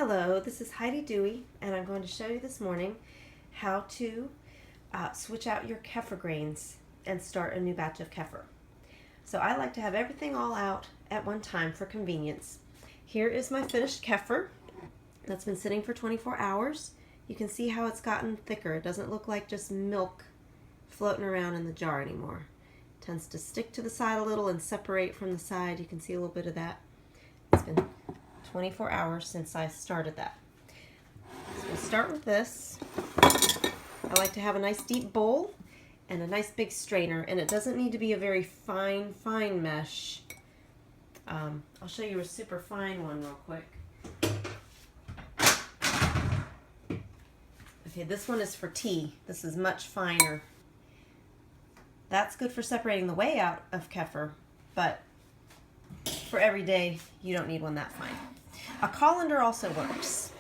Hello, this is Heidi Dewey, and I'm going to show you this morning how to switch out your kefir grains and start a new batch of kefir. So I like to have everything all out at one time for convenience. Here is my finished kefir that's been sitting for 24 hours. You can see how it's gotten thicker. It doesn't look like just milk floating around in the jar anymore. It tends to stick to the side a little and separate from the side. You can see a little bit of that. It's been 24 hours since I started that. So we'll start with this. I like to have a nice deep bowl and a nice big strainer, and it doesn't need to be a very fine mesh. I'll show you a super fine one real quick. Okay, this one is for tea. This is much finer. That's good for separating the whey out of kefir, but for every day, you don't need one that fine. A colander also works.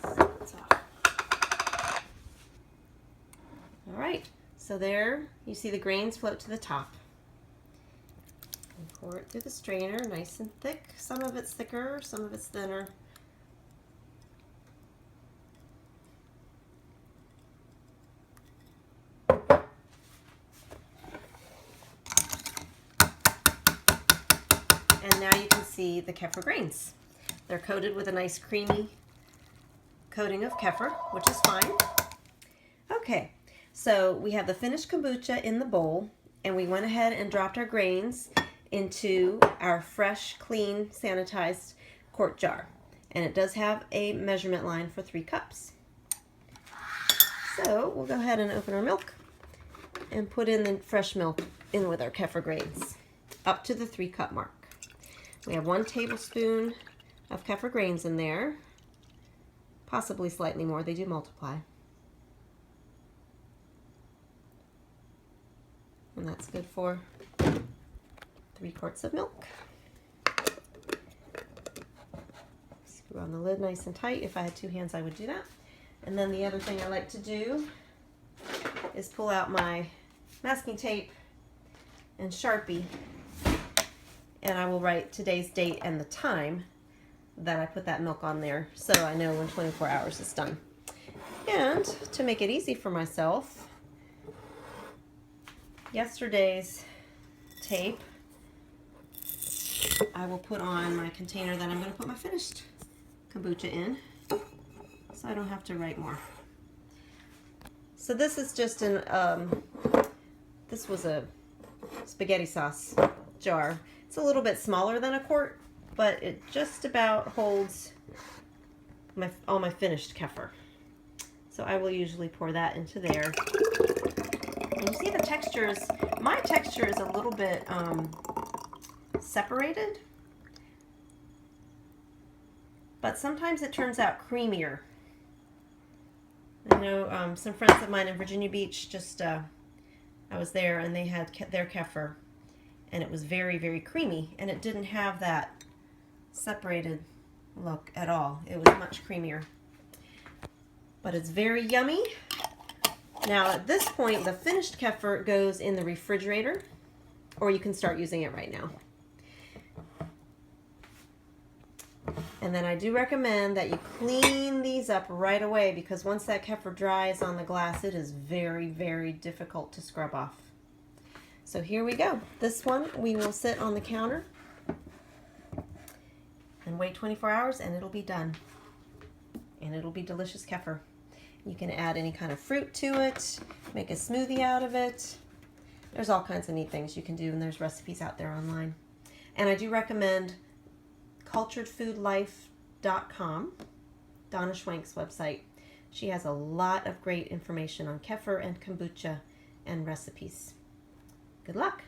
All right, so there you see the grains float to the top. And pour it through the strainer, nice and thick. Some of it's thicker, some of it's thinner. And now you can see the kefir grains. They're coated with a nice creamy coating of kefir, which is fine. Okay, so we have the finished kombucha in the bowl, and we went ahead and dropped our grains into our fresh, clean, sanitized quart jar. And it does have a measurement line for 3 cups. So we'll go ahead and open our milk and put in the fresh milk in with our kefir grains up to the 3-cup mark. We have 1 tablespoon of kefir grains in there, possibly slightly more. They do multiply. And that's good for 3 quarts of milk. Screw on the lid nice and tight. If I had 2 hands, I would do that. And then the other thing I like to do is pull out my masking tape and Sharpie, and I will write today's date and the time that I put that milk on there, so I know when 24 hours is done. And to make it easy for myself, yesterday's tape I will put on my container that I'm going to put my finished kombucha in, so I don't have to write more. So this is just this was a spaghetti sauce jar. It's a little bit smaller than a quart, but it just about holds all my finished kefir. So I will usually pour that into there. And you see the textures, my texture is a little bit separated, but sometimes it turns out creamier. I know some friends of mine in Virginia Beach, I was there, and they had their kefir, and it was very, very creamy, and it didn't have that separated look at all. It was much creamier, but it's very yummy. Now at this point, the finished kefir goes in the refrigerator, or you can start using it right now. And then I do recommend that you clean these up right away, because once that kefir dries on the glass, it is very, very difficult to scrub off. So here we go. This one we will sit on the counter and wait 24 hours, and it'll be done. And it'll be delicious kefir. You can add any kind of fruit to it, make a smoothie out of it. There's all kinds of neat things you can do, and there's recipes out there online. And I do recommend culturedfoodlife.com, Donna Schwenk's website. She has a lot of great information on kefir and kombucha and recipes. Good luck!